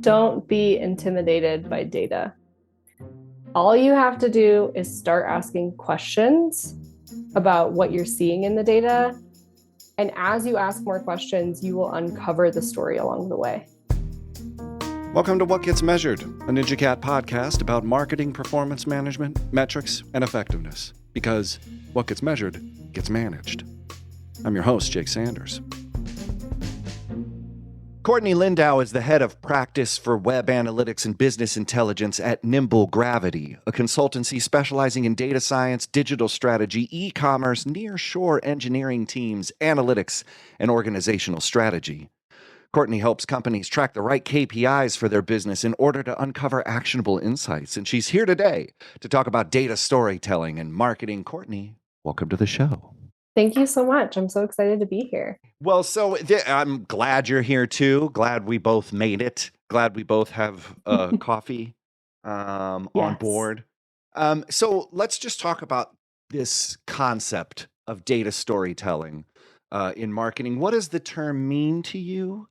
Don't be intimidated by data. All you have to do is start asking questions about what you're seeing in the data. And as you ask more questions, you will uncover the story along the way. Welcome to What Gets Measured, a Ninja Cat podcast about marketing, performance management, metrics, and effectiveness. Because what gets measured gets managed. I'm your host, Jake Sanders. Courtrney Lindau is the head of practice for web analytics and business intelligence at Nimble Gravity, a consultancy specializing in data science, digital strategy, e-commerce, nearshore engineering teams, analytics, and organizational strategy. Courtrney helps companies track the right KPIs for their business in order to uncover actionable insights. And she's here today to talk about data storytelling and marketing. Courtrney, welcome to the show. Thank you so much. I'm so excited to be here. Well, I'm glad you're here too. Glad we both made it. Glad we both have coffee on Yes. board. So let's just talk about this concept of data storytelling in marketing. What does the term mean to you?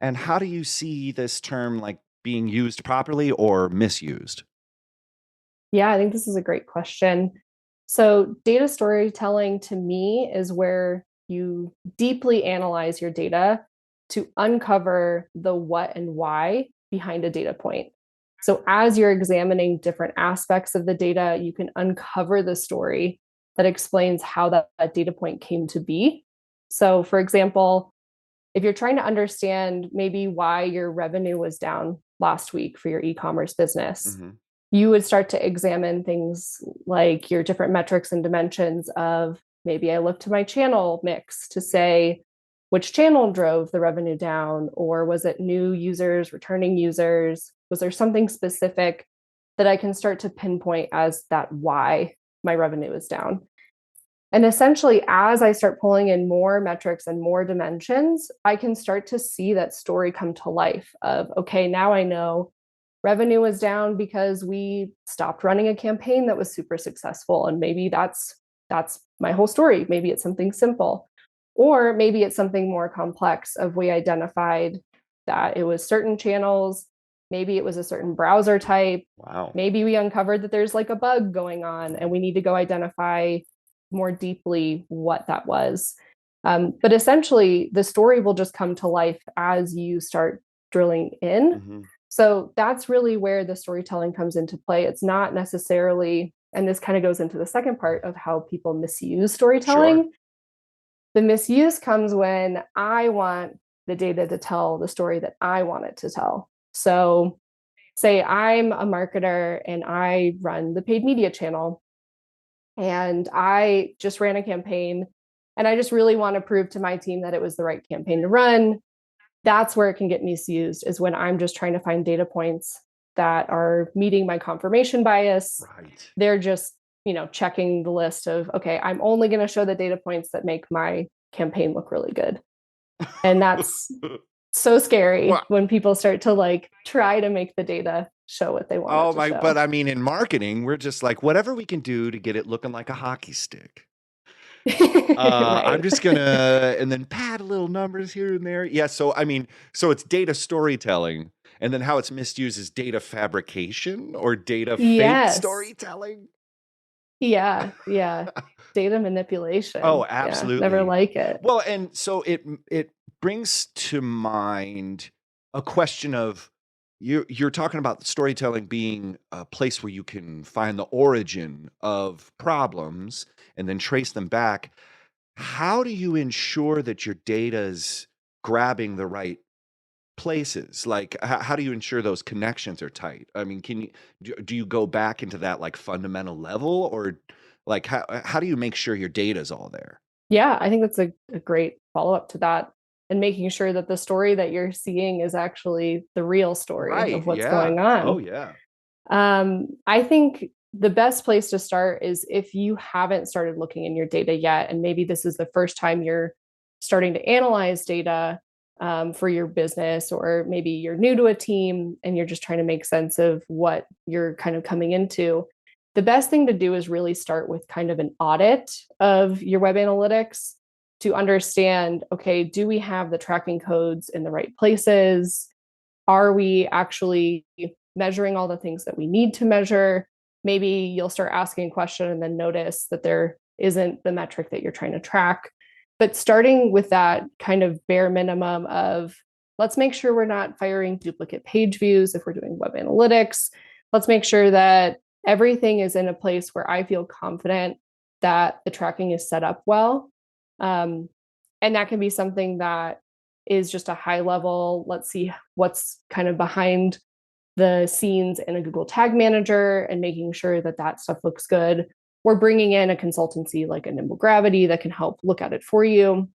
And how do you see this term like being used properly or misused? Yeah, I think this is a great question. So, data storytelling to me is where you deeply analyze your data to uncover the what and why behind a data point. So, as you're examining different aspects of the data, you can uncover the story that explains how that data point came to be. So, for example, if you're trying to understand maybe why your revenue was down last week for your e-commerce business, Mm-hmm. you would start to examine things like your different metrics and dimensions of maybe I look to my channel mix to say which channel drove the revenue down, or was it new users, returning users? Was there something specific that I can start to pinpoint as that why my revenue is down? And essentially, as I start pulling in more metrics and more dimensions, I can start to see that story come to life of, okay, now I know revenue was down because we stopped running a campaign that was super successful. And maybe that's my whole story. Maybe it's something simple. Or maybe it's something more complex of we identified that it was certain channels, maybe it was a certain browser type. Wow. Maybe we uncovered that there's like a bug going on and we need to go identify more deeply what that was. But essentially, the story will just come to life as you start drilling in. Mm-hmm. So that's really where the storytelling comes into play. It's not necessarily, and this kind of goes into the second part of how people misuse storytelling. Sure. The misuse comes when I want the data to tell the story that I want it to tell. So, say I'm a marketer and I run the paid media channel, and I just ran a campaign and I just really want to prove to my team that it was the right campaign to run. That's where it can get misused, is when I'm just trying to find data points that are meeting my confirmation bias. Right. They're just, checking the list of, okay, I'm only going to show the data points that make my campaign look really good. And that's so scary when people start to try to make the data show what they want it to show. But I mean, in marketing, we're just like, whatever we can do to get it looking like a hockey stick. Right. I'm just gonna, and then pad little numbers here and there. Yeah. So, I mean, so it's data storytelling, and then how it's misused is data fabrication or data fake storytelling. Yeah. Data manipulation. Oh, absolutely. Never like it. Well, and so it brings to mind a question of you're talking about storytelling being a place where you can find the origin of problems and then trace them back. How do you ensure that your data's grabbing the right places? Like, how do you ensure those connections are tight? I mean, do you go back into that like fundamental level, or like how do you make sure your data's all there? Yeah, I think that's a great follow-up to that, and making sure that the story that you're seeing is actually the real story Right. of what's Yeah. going on. Oh, yeah. I think the best place to start is if you haven't started looking in your data yet, and maybe this is the first time you're starting to analyze data for your business, or maybe you're new to a team and you're just trying to make sense of what you're kind of coming into. The best thing to do is really start with kind of an audit of your web analytics to understand, okay, do we have the tracking codes in the right places? Are we actually measuring all the things that we need to measure? Maybe you'll start asking a question and then notice that there isn't the metric that you're trying to track. But starting with that kind of bare minimum of, let's make sure we're not firing duplicate page views if we're doing web analytics. Let's make sure that everything is in a place where I feel confident that the tracking is set up well. Um, and that can be something that is just a high level, let's see what's kind of behind the scenes in a Google Tag Manager and making sure that that stuff looks good. We're bringing in a consultancy like a Nimble Gravity that can help look at it for you.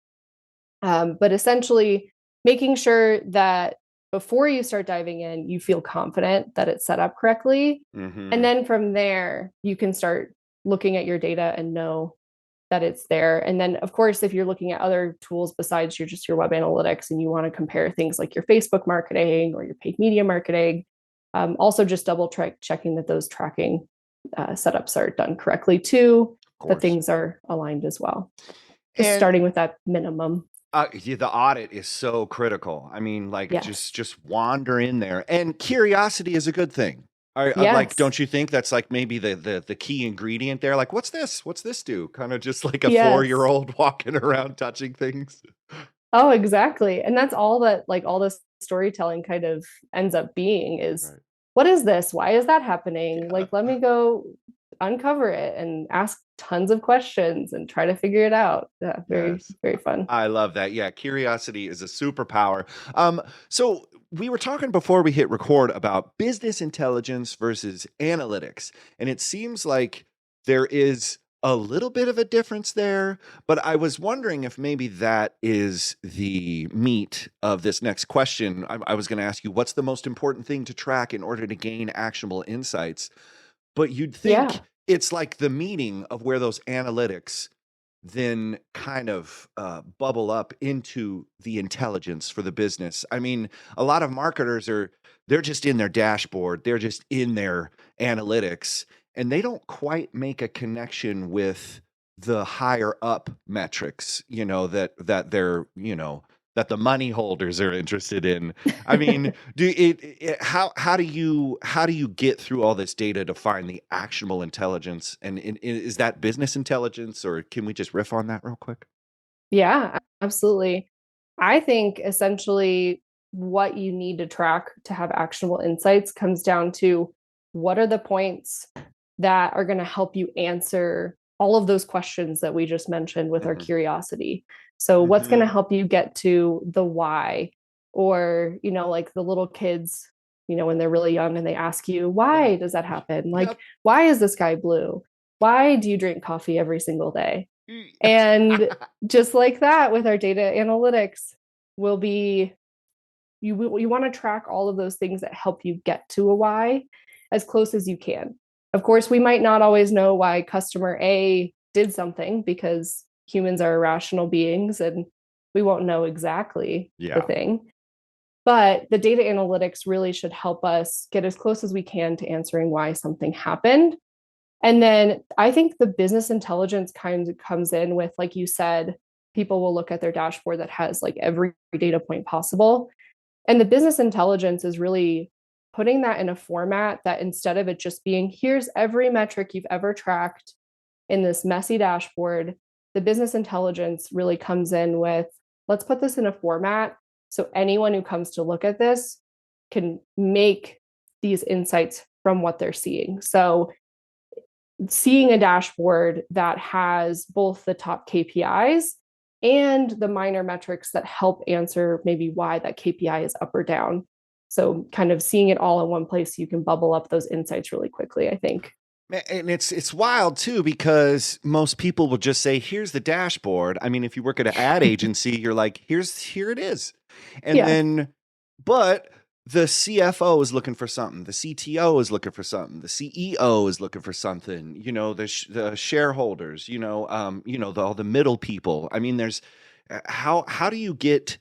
But essentially, making sure that before you start diving in, you feel confident that it's set up correctly. And Mm-hmm. then from there, you can start looking at your data and know that it's there. And then, of course, if you're looking at other tools besides your web analytics and you want to compare things like your Facebook marketing or your paid media marketing, also just double checking that those tracking setups are done correctly too, Of that course. things are aligned as well. Just And starting with that minimum. yeah, the audit is so critical. I mean, like Yes. just wander in there, and curiosity is a good thing. Like, Yes. don't you think that's like maybe the key ingredient there? Like, what's this? What's this do? Kind of just like a Yes. 4-year-old walking around touching things. Oh, exactly. And that's all that, like, all this storytelling kind of ends up being is, Right. what is this? Why is that happening? Yeah. Like, let me go uncover it and ask tons of questions and try to figure it out. Yeah, very, Yes. very fun. I love that. Yeah, curiosity is a superpower. So we were talking before we hit record about business intelligence versus analytics, and it seems like there is a little bit of a difference there, but I was wondering if maybe that is the meat of this next question. I was going to ask you, what's the most important thing to track in order to gain actionable insights? But you'd think Yeah. it's like the meaning of where those analytics then kind of bubble up into the intelligence for the business. I mean, a lot of marketers they're just in their dashboard, they're just in their analytics, and they don't quite make a connection with the higher up metrics, that they're, that the money holders are interested in. I mean, how do you get through all this data to find the actionable intelligence? And is that business intelligence, or can we just riff on that real quick? Yeah, absolutely. I think essentially what you need to track to have actionable insights comes down to, what are the points that are going to help you answer all of those questions that we just mentioned with our Hmm. curiosity. So, what's going to Hmm. help you get to the why? Or, like the little kids, when they're really young and they ask you, Yeah. why does that happen? Like, Yep. why is the sky blue? Why do you drink coffee every single day? And just like that with our data analytics, will be, you want to track all of those things that help you get to a why as close as you can. Of course, we might not always know why customer A did something, because humans are irrational beings and we won't know exactly the Yeah. thing. But the data analytics really should help us get as close as we can to answering why something happened. And then I think the business intelligence kind of comes in with, like you said, people will look at their dashboard that has like every data point possible. And the business intelligence is really putting that in a format that, instead of it just being, here's every metric you've ever tracked in this messy dashboard, the business intelligence really comes in with, let's put this in a format so anyone who comes to look at this can make these insights from what they're seeing. So seeing a dashboard that has both the top KPIs and the minor metrics that help answer maybe why that KPI is up or down. So kind of seeing it all in one place, you can bubble up those insights really quickly, I think. And it's wild too, because most people will just say, "Here's the dashboard." I mean, if you work at an ad agency, you're like, here it is," and Yeah. then, but the CFO is looking for something, the CTO is looking for something, the CEO is looking for something. The shareholders, all the middle people. I mean, there's how do you get?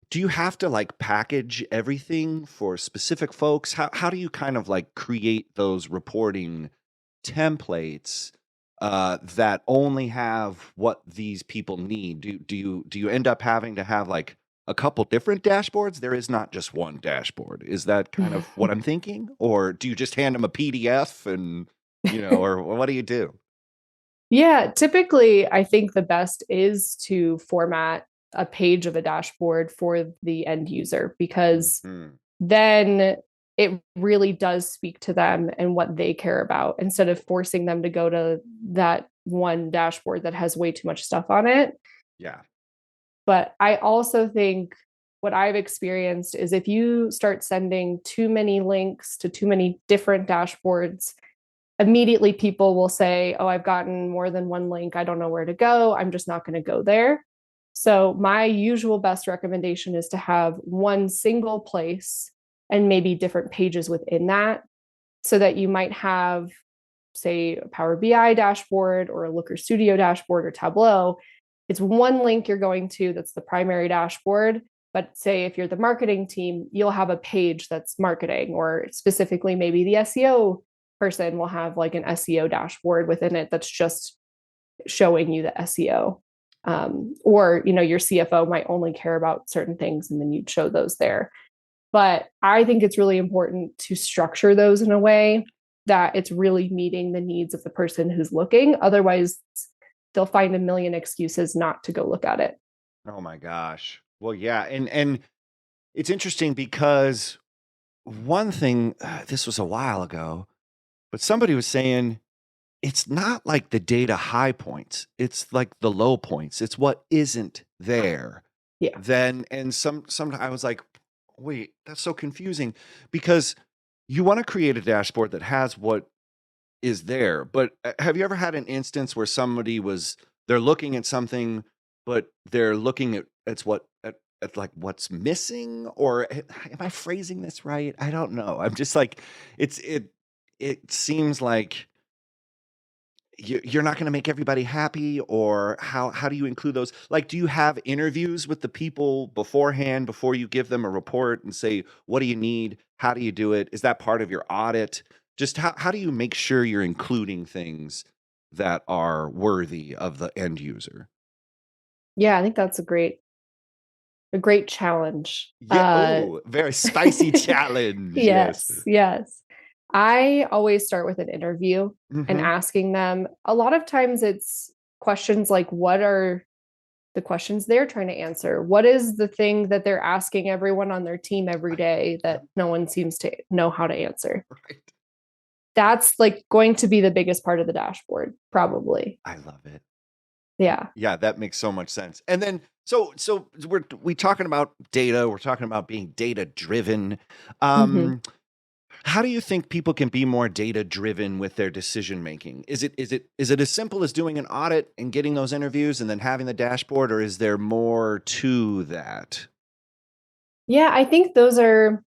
Do you have to like package everything for specific folks? How do you kind of like create those reporting templates that only have what these people need? Do you end up having to have like a couple different dashboards? There is not just one dashboard. Is that kind of what I'm thinking? Or do you just hand them a PDF and, or what do you do? Yeah, typically, I think the best is to format a page of a dashboard for the end user because Mhm. then it really does speak to them and what they care about instead of forcing them to go to that one dashboard that has way too much stuff on it. Yeah. But I also think what I've experienced is if you start sending too many links to too many different dashboards, immediately people will say, oh, I've gotten more than one link. I don't know where to go. I'm just not going to go there. So, my usual best recommendation is to have one single place and maybe different pages within that so that you might have, say, a Power BI dashboard or a Looker Studio dashboard or Tableau. It's one link you're going to that's the primary dashboard. But say if you're the marketing team, you'll have a page that's marketing, or specifically maybe the SEO person will have like an SEO dashboard within it that's just showing you the SEO. Or your CFO might only care about certain things, and then you'd show those there. But I think it's really important to structure those in a way that it's really meeting the needs of the person who's looking. Otherwise, they'll find a million excuses not to go look at it. Oh my gosh. Well, yeah, and it's interesting because one thing, this was a while ago, but somebody was saying it's not like the data high points, it's like the low points. It's what isn't there. Yeah. Then and some I was like, "Wait, that's so confusing," because you wanna create a dashboard that has what is there, but, have you ever had an instance where they're looking at something, but they're looking at, like, what's missing? Or am I phrasing this right? I don't know. I'm just like, it seems like you're not gonna make everybody happy, or how do you include those? Like, do you have interviews with the people beforehand before you give them a report and say, "What do you need? How do you do it?" Is that part of your audit? Just how do you make sure you're including things that are worthy of the end user? Yeah, I think that's a great challenge. Yeah, oh, very spicy challenge, yes. Yes, yes. I always start with an interview and Mhm. asking them. A lot of times it's questions like, what are the questions they're trying to answer? What is the thing that they're asking everyone on their team every Right. day Yep, that no one seems to know how to answer? right. That's like going to be the biggest part of the dashboard, probably. I love it. Yeah. Yeah, that makes so much sense. And then so we talking about data, we're talking about being data driven. Mhm. Um, how do you think people can be more data driven with their decision making? Is it as simple as doing an audit and getting those interviews and then having the dashboard, or is there more to that? Yeah, I think those are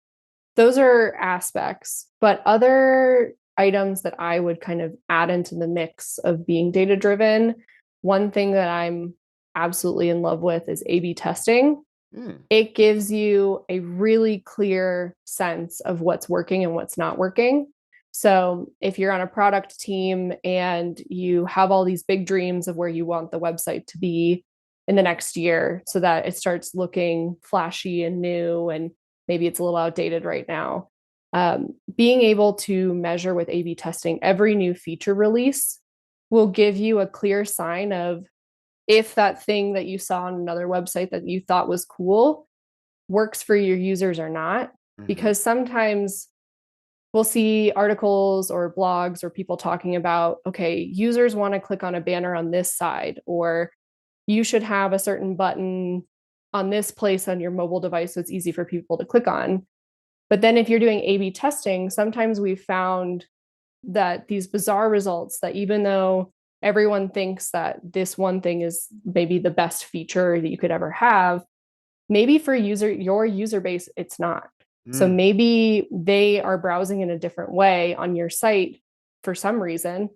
aspects, but other items that I would kind of add into the mix of being data driven, one thing that I'm absolutely in love with is A/B testing. Mm, It gives you a really clear sense of what's working and what's not working. So, if you're on a product team and you have all these big dreams of where you want the website to be in the next year so that it starts looking flashy and new, and maybe it's a little outdated right now, being able to measure with A/B testing every new feature release will give you a clear sign of if that thing that you saw on another website that you thought was cool works for your users or not. mhm. Because sometimes we'll see articles or blogs or people talking about, okay, users want to click on a banner on this side, or you should have a certain button on this place on your mobile device so it's easy for people to click on. But then if you're doing A B testing, sometimes we've found that these bizarre results that even though everyone thinks that this one thing is maybe the best feature that you could ever have, maybe for your user base it's not. So Mm, maybe they are browsing in a different way on your site for some reason,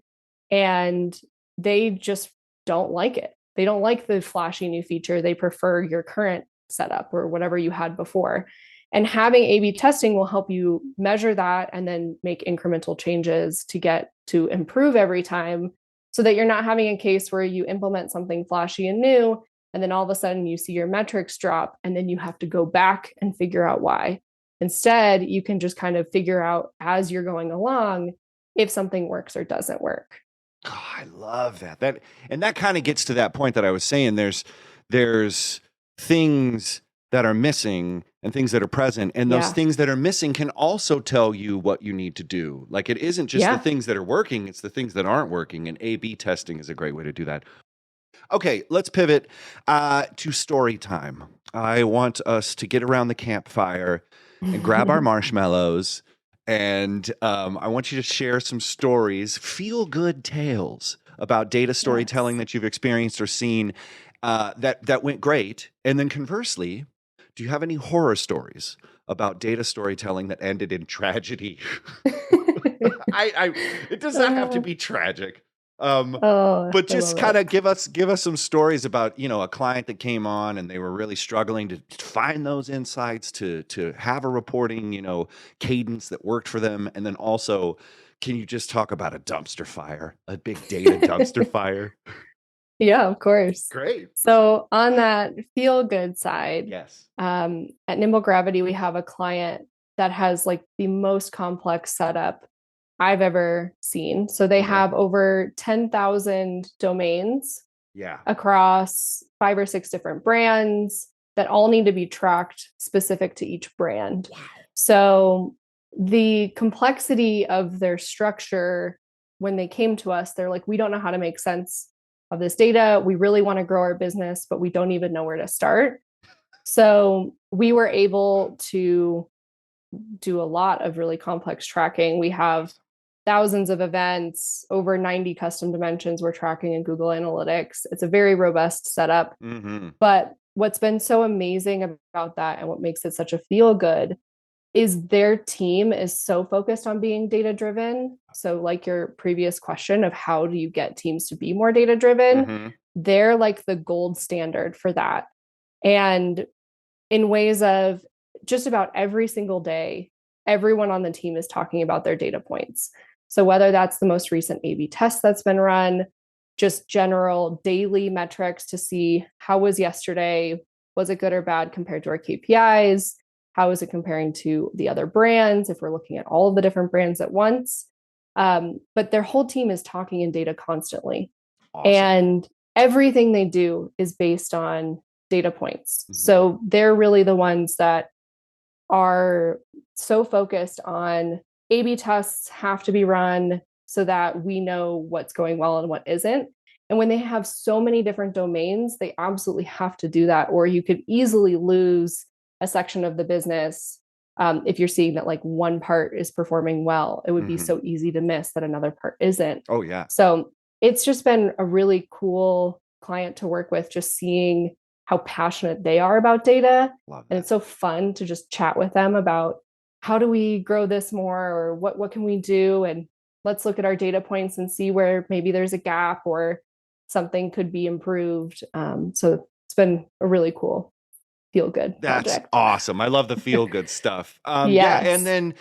and they just don't like it. They don't like the flashy new feature. They prefer your current setup or whatever you had before. And having A B testing will help you measure that and then make incremental changes to get to improve every time so that you're not having a case where you implement something flashy and new and then all of a sudden you see your metrics drop, and then you have to go back and figure out why. Instead, you can just kind of figure out as you're going along if something works or doesn't work. God, I love that. That kind of gets to that point that I was saying. There's things that are missing and things that are present, and those Yeah. things that are missing can also tell you what you need to do. Like, it isn't just the Yeah. things that are working, it's the things that aren't working, and A/B testing is a great way to do that. Okay, let's pivot to story time. I want us to get around the campfire and grab our marshmallows, and I want you to share some stories, feel good tales about data storytelling Yes. that you've experienced or seen that went great. And then conversely, do you have any horror stories about data storytelling that ended in tragedy? It does not have to be tragic. Oh, But I just love kind it. of give us some stories about, a client that came on and they were really struggling to find those insights, to have a reporting, cadence that worked for them. And then also, can you just talk about a dumpster fire, a big data dumpster fire? Yeah, of course. Great. So on that feel good side, Yes. at Nimble Gravity, we have a client that has like the most complex setup I've ever seen. So they Okay. have over 10,000 domains Yeah. across 5 or 6 different brands that all need to be tracked specific to each brand. Wow. So the complexity of their structure, when they came to us, they're like, we don't know how to make sense of this data. We really want to grow our business, but we don't even know where to start. So we were able to do a lot of really complex tracking. We have thousands of events, over 90 custom dimensions we're tracking in Google Analytics. It's a very robust setup. Mm-hmm. But what's been so amazing about that and what makes it such a feel good is their team is so focused on being data driven. So, like your previous question of how do you get teams to be more data driven, Mm-hmm. they're like the gold standard for that. And in ways of just about every single day, everyone on the team is talking about their data points. So whether that's the most recent A/B test that's been run, just general daily metrics to see how was yesterday, was it good or bad compared to our KPIs, how is it comparing to the other brands if we're looking at all of the different brands at once. But their whole team is talking in data constantly. Awesome. And everything they do is based on data points. Mm-hmm. So they're really the ones that are so focused on A/B tests have to be run so that we know what's going well and what isn't. And when they have so many different domains, they absolutely have to do that, or you could easily lose a section of the business. If you're seeing that like one part is performing well, it would be Mm-hmm. so easy to miss that another part isn't. Oh, yeah. So it's just been a really cool client to work with, just seeing how passionate they are about data. Love And that. it's so fun to just chat with them about how do we grow this more, or what can we do, and let's look at our data points and see where maybe there's a gap or something could be improved. So it's been a really cool feel good That's project. awesome. I love the feel good stuff. Yeah, and Yes. then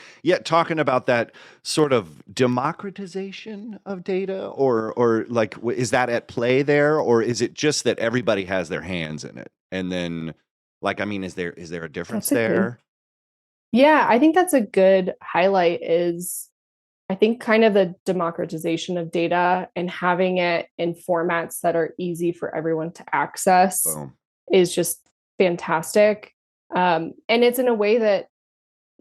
talking about that sort of democratization of data, or like, is that at play there, or is it just that everybody has their hands in it? And then, like, I mean, is there a difference That's a good. there? Yeah, I think that's a good highlight is I think kind of the democratization of data and having it in formats that are easy for everyone to access Boom. is just fantastic. And it's in a way that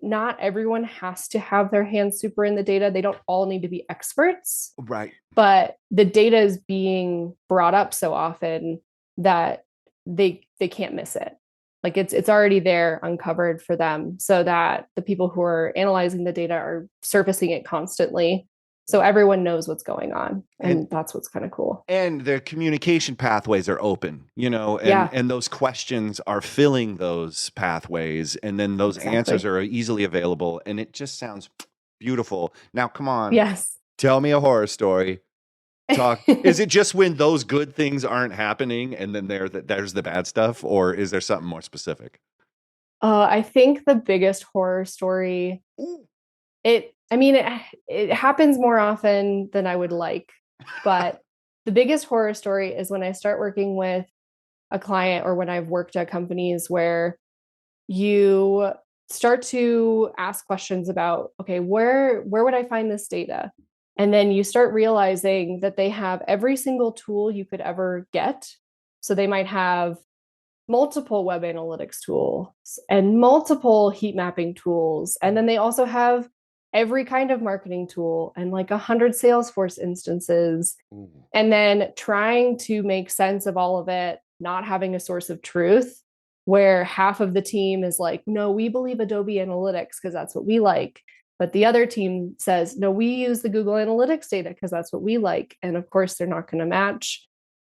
not everyone has to have their hands super in the data. They don't all need to be experts, Right. but the data is being brought up so often that they can't miss it. Like it's already there uncovered for them, so that the people who are analyzing the data are surfacing it constantly, so everyone knows what's going on, And and that's what's kind of cool. and the communication pathways are open, and Yeah, and those questions are filling those pathways, and then those answers exactly. are easily available, and it just sounds beautiful. Now, come on, Yes. tell me a horror story. Talk. Is it just when those good things aren't happening, and then there's the bad stuff, or is there something more specific? I think the biggest horror story, Ooh. I mean, it happens more often than I would like, but the biggest horror story is when I start working with a client or when I've worked at companies where you start to ask questions about, okay, where would I find this data? And then you start realizing that they have every single tool you could ever get. So they might have multiple web analytics tools and multiple heat mapping tools. And then they also have every kind of marketing tool and like 100 Salesforce instances. Ooh. And then trying to make sense of all of it, not having a source of truth, where half of the team is like, no, we believe Adobe Analytics because that's what we like. But the other team says, no, we use the Google Analytics data because that's what we like. And of course, they're not going to match.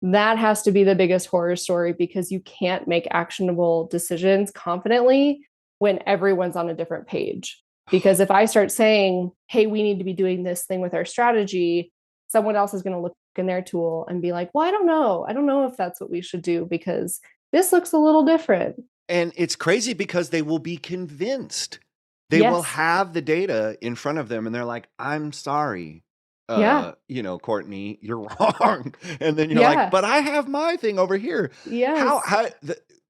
That has to be the biggest horror story because you can't make actionable decisions confidently when everyone's on a different page. Because if I start saying, hey, we need to be doing this thing with our strategy, someone else is going to look in their tool and be like, well, I don't know. I don't know if that's what we should do because this looks a little different. And it's crazy because they will be convinced. They will Yes. have the data in front of them and they're like, I'm sorry, Yeah. Courtney, you're wrong. And then you're like, Yeah. but I have my thing over here. Yes.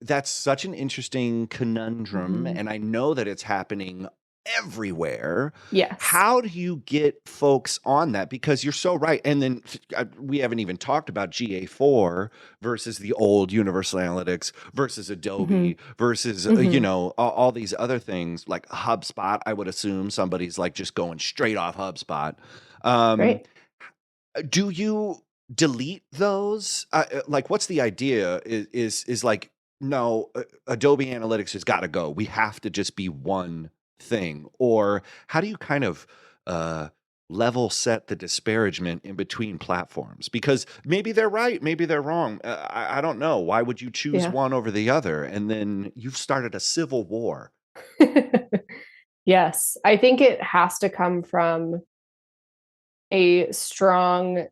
That's such an interesting conundrum. Mhm. And I know that it's happening everywhere. Yes. How do you get folks on that? Because you're so right. And then we haven't even talked about GA4 versus the old Universal Analytics versus Mhm. Adobe versus, Mhm. all these other things like HubSpot. I would assume somebody's like just going straight off HubSpot. Um, Right. do you delete those? Like, what's the idea? Is like, no, Adobe Analytics has got to go. We have to just be one thing. Or how do you kind of uh, level set the disparagement in between platforms? Because maybe they're right, maybe they're wrong. I don't know. Why would you choose Yeah. one over the other? And then you've started a civil war. Yes. I think it has to come from a strong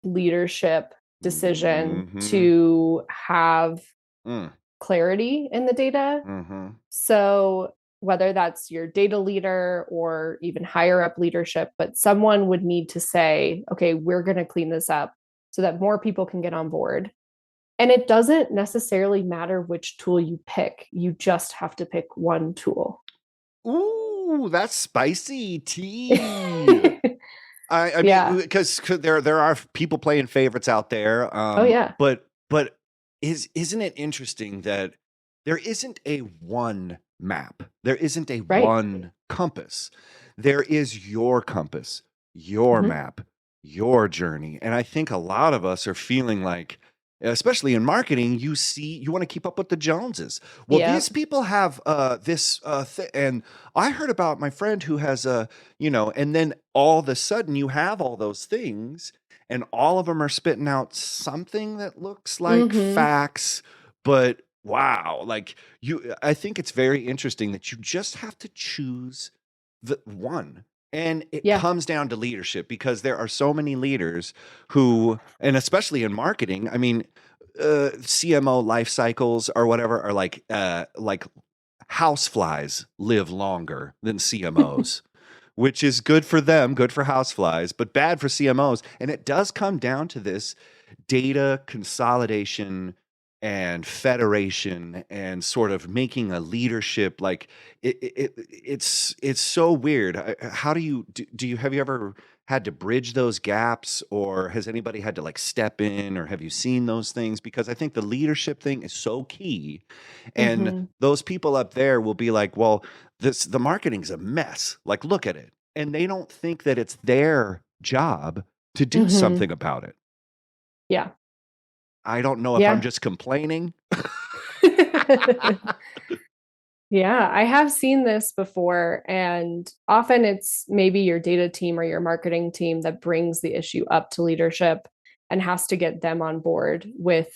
leadership decision Mm-hmm. to have Mm, clarity in the data. mm-hmm. So, whether that's your data leader or even higher up leadership, but someone would need to say, okay, we're going to clean this up so that more people can get on board. And it doesn't necessarily matter which tool you pick, you just have to pick one tool. Ooh, that's spicy tea. I mean, Yeah. because there are people playing favorites out there, Oh, yeah. but isn't it interesting that there isn't a one map, there isn't a Right. one compass, there is your compass, your Mm-hmm. map, your journey, and I think a lot of us are feeling like, especially in marketing, you want to keep up with the Joneses. Well, Yeah. these people have this and I heard about my friend who has a and then all of a sudden you have all those things and all of them are spitting out something that looks like Mm-hmm. facts, but wow, like I think it's very interesting that you just have to choose the one. And it Yeah. comes down to leadership because there are so many leaders who, and especially in marketing, I mean, CMO life cycles or whatever are like houseflies live longer than CMOs, which is good for them, good for houseflies, but bad for CMOs. And it does come down to this data consolidation and federation and sort of making a leadership like it's so weird. How do you have you ever had to bridge those gaps, or has anybody had to like step in, or have you seen those things? Because I think the leadership thing is so key, and Mm-hmm. those people up there will be like, well, the marketing's a mess, like look at it, and they don't think that it's their job to do Mm-hmm. something about it. Yeah. I don't know if I'm Yeah. just complaining. Yeah, I have seen this before, and often it's maybe your data team or your marketing team that brings the issue up to leadership and has to get them on board with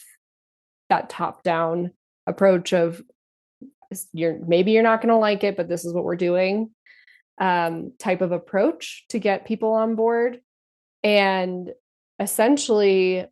that top-down approach of you're not going to like it, but this is what we're doing, type of approach to get people on board. And essentially,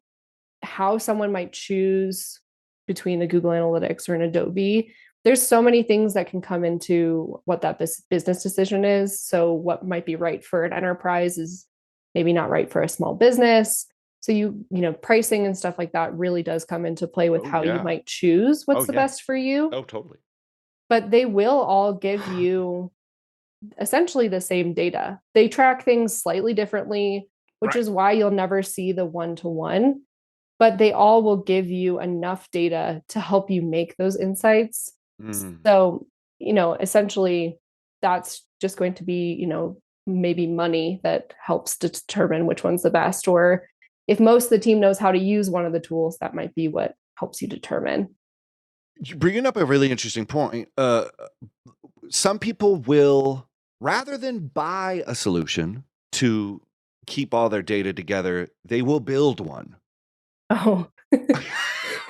how someone might choose between the Google Analytics or an Adobe, there's so many things that can come into what that business decision is. So, what might be right for an enterprise is maybe not right for a small business. So pricing and stuff like that really does come into play with Oh, how you yeah. might choose Oh, what's the yeah. best for you. Oh, totally. But they will all give you essentially the same data. They track things slightly differently, which Right. is why you'll never see the one to one, but they all will give you enough data to help you make those insights. Mm. So, essentially, that's just going to be, maybe money that helps to determine which one's the best. Or if most of the team knows how to use one of the tools, that might be what helps you determine. You're bringing up a really interesting point. Some people will, rather than buy a solution to keep all their data together, they will build one. Oh.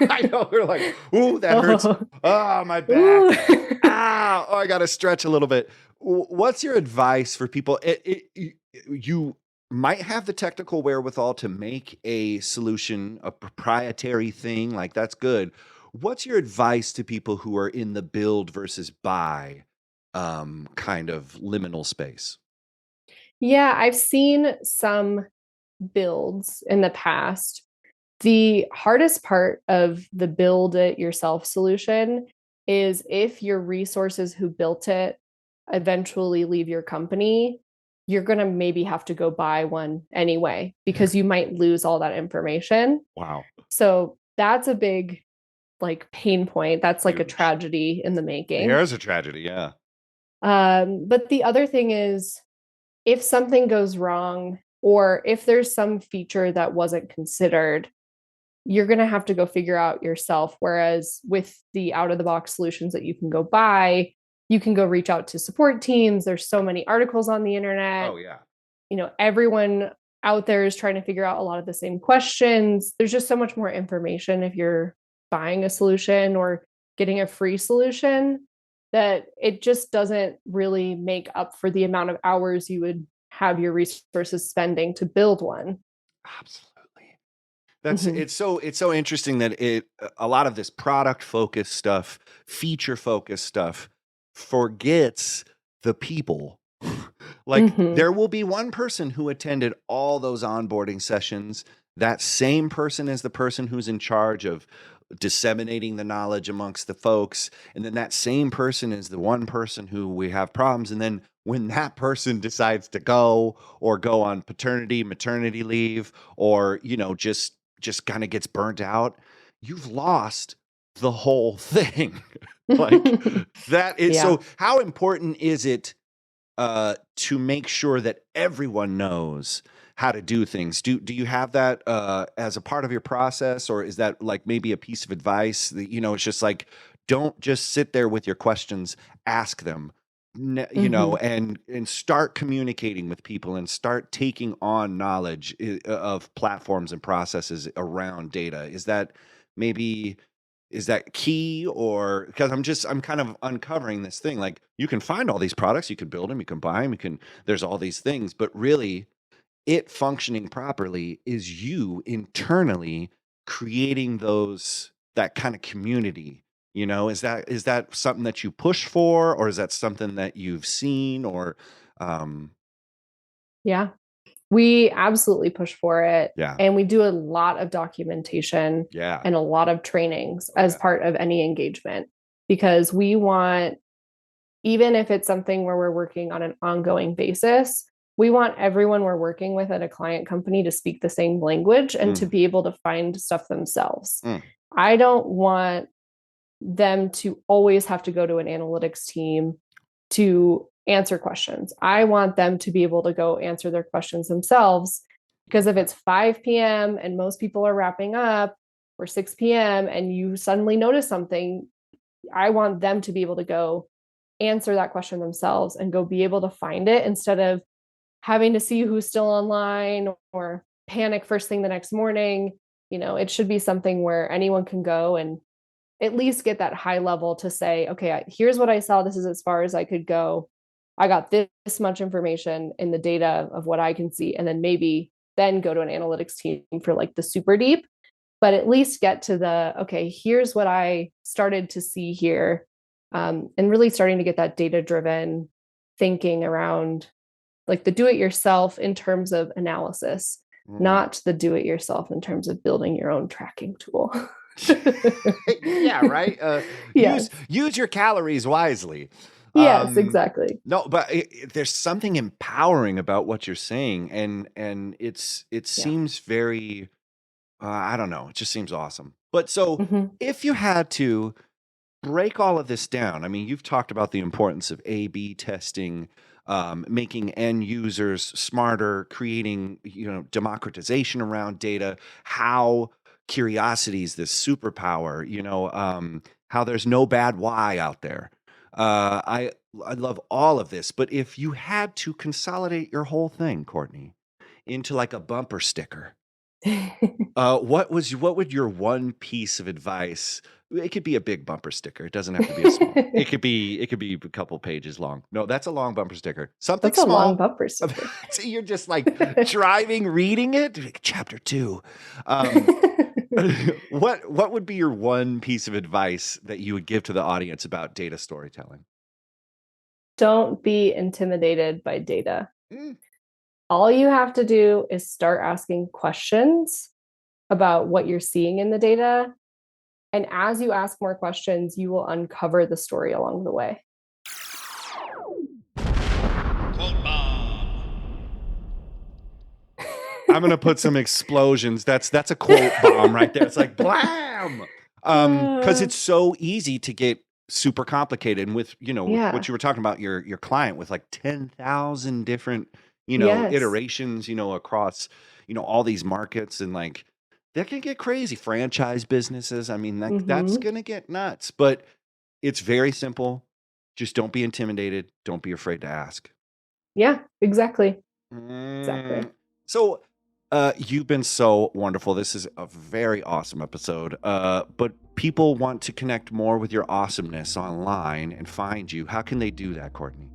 I know, we're like, "Ooh, that hurts. Oh. Ah, my back. Ooh. Ah, oh, I gotta stretch a little bit." What's your advice for people? You might have the technical wherewithal to make a solution, a proprietary thing, like, that's good. What's your advice to people who are in the build versus buy, kind of liminal space? Yeah, I've seen some builds in the past. The hardest part of the build it yourself solution is if your resources who built it eventually leave your company, you're going to maybe have to go buy one anyway because you might lose all that information. Wow. So that's a big like pain point. That's like a Huge. tragedy in the making. Here's a tragedy, yeah. But the other thing is if something goes wrong or if there's some feature that wasn't considered, you're going to have to go figure out yourself. Whereas with the out of the box solutions that you can go buy, you can go reach out to support teams. There's so many articles on the internet. Oh, yeah. Everyone out there is trying to figure out a lot of the same questions. There's just so much more information if you're buying a solution or getting a free solution that it just doesn't really make up for the amount of hours you would have your resources spending to build one. Absolutely. That's Mhm. it's so interesting that a lot of this product focused stuff, feature focused stuff forgets the people. Like Mhm. there will be one person who attended all those onboarding sessions. That same person is the person who's in charge of disseminating the knowledge amongst the folks. And then that same person is the one person who we have problems. And then when that person decides to go or go on paternity, maternity leave, or, just kind of gets burnt out, you've lost the whole thing. Like that is Yeah. so how important is it to make sure that everyone knows how to do things? Do you have that as a part of your process, or is that like maybe a piece of advice that it's just like don't just sit there with your questions, ask them, Mhm. and start communicating with people and start taking on knowledge of platforms and processes around data. Maybe is that key, or because I'm kind of uncovering this thing, like you can find all these products, you can build them, you can buy them, there's all these things, but really it functioning properly is you internally creating that kind of community. Is that something that you push for, or is that something that you've seen, or um Yeah. We absolutely push for it. yeah. And we do a lot of documentation Yeah. and a lot of trainings Oh, as yeah. part of any engagement because we want, even if it's something where we're working on an ongoing basis, we want everyone we're working with at a client company to speak the same language and to Mm, be able to find stuff themselves. mm. I don't want them to always have to go to an analytics team to answer questions. I want them to be able to go answer their questions themselves because if it's 5 p.m. and most people are wrapping up or 6 p.m. and you suddenly notice something, I want them to be able to go answer that question themselves and go be able to find it instead of having to see who's still online or panic first thing the next morning. It should be something where anyone can go and at least get that high level to say, okay, here's what I saw. This is as far as I could go. I got this much information in the data of what I can see. And then maybe then go to an analytics team for like the super deep, but at least get to the, okay, here's what I started to see here. And really starting to get that data driven thinking around like the do it yourself in terms of analysis. not the do-it-yourself in terms of building your own tracking tool. Yeah, right. Yes. Use your calories wisely. Yes, exactly. No, but there's something empowering about what you're saying, and it Yeah. seems very, I don't know, it just seems awesome. But so Mhm. if you had to break all of this down, I mean, you've talked about the importance of A/B testing, making end users smarter, creating, democratization around data, how curiosity is this superpower, how there's no bad why out there. I love all of this, but if you had to consolidate your whole thing, Courtney, into like a bumper sticker, what would your one piece of advice? It could be a big bumper sticker. It doesn't have to be a small. It could be a couple pages long. No, that's a long bumper sticker. Something That's a long small. bumper sticker. So you're just like driving, reading it. Chapter 2. What would be your one piece of advice that you would give to the audience about data storytelling? Don't be intimidated by data. Mm. All you have to do is start asking questions about what you're seeing in the data. And as you ask more questions, you will uncover the story along the way. Quote bomb. I'm gonna put some explosions. That's a quote bomb right there. It's like blam. Because it's so easy to get super complicated. And with with Yeah. what you were talking about, your client with like 10,000 different Yes. iterations across all these markets, and like that can get crazy. Franchise businesses, I mean, that's Mhm. gonna get nuts. But it's very simple. Just don't be intimidated. Don't be afraid to ask. Yeah, exactly. Exactly. So, you've been so wonderful. This is a very awesome episode. But people want to connect more with your awesomeness online and find you. How can they do that, Courtney?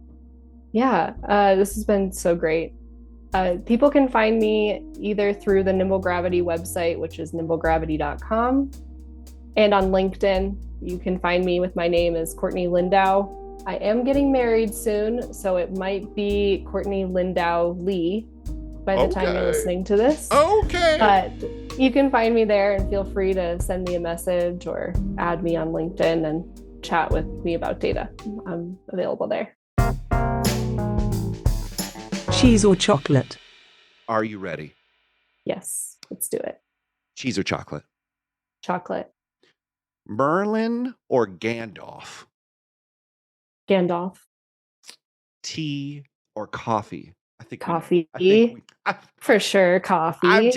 Yeah, this has been so great. People can find me either through the Nimble Gravity website, which is nimblegravity.com, and on LinkedIn. You can find me with my name as Courtrney Lindau. I am getting married soon, so it might be Courtrney Lindau Lee by the time you're Okay. listening to this. Okay. But you can find me there, and feel free to send me a message or add me on LinkedIn and chat with me about data. I'm available there. Cheese or chocolate? Are you ready? Yes, let's do it. Cheese or chocolate? Chocolate. Merlin or Gandalf? Gandalf. Tea or coffee? I think Coffee. For sure, coffee.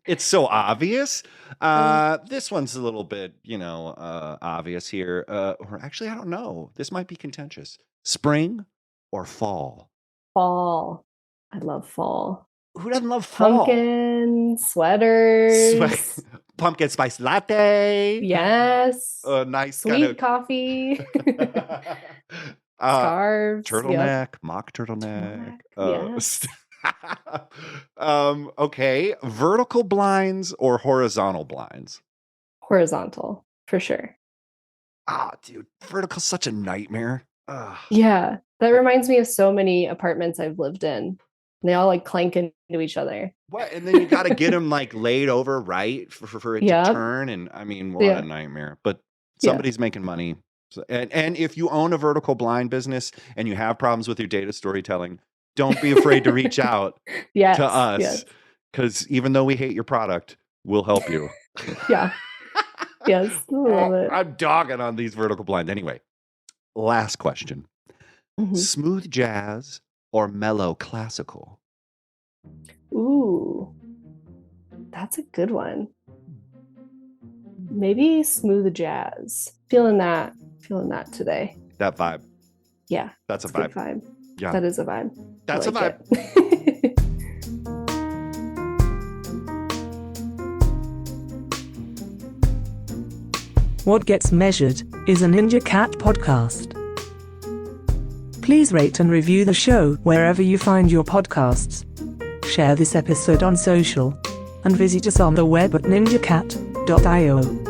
It's so obvious. This one's a little bit, obvious here. Or actually, I don't know. This might be contentious. Spring or fall? Fall. I love fall. Who doesn't love fall? Pumpkin, sweaters. Pumpkin spice latte. Yes. A nice Sweet kind of coffee. Scarves. turtleneck, mock turtleneck. Yes. Okay. Vertical blinds or horizontal blinds? Horizontal, for sure. Dude, vertical's such a nightmare. Yeah. That reminds me of so many apartments I've lived in. They all like clank into each other. What? And then you got to get them like laid over right for it to turn. And I mean, what a nightmare. But somebody's making money. So, and if you own a vertical blind business and you have problems with your data storytelling, don't be afraid to reach out to us. Because even though we hate your product, we'll help you. Yeah. Yes. I love it. I'm dogging on these vertical blinds. Anyway, last question. Mhm. Smooth jazz or mellow classical? Ooh, that's a good one. Maybe smooth jazz. Feeling that today. That vibe. Yeah. That's a It's a good vibe. vibe. Yeah. That is a vibe. That's I a like vibe. it. What Gets Measured is a Ninja Cat podcast. Please rate and review the show wherever you find your podcasts. Share this episode on social. And visit us on the web at ninjacat.io.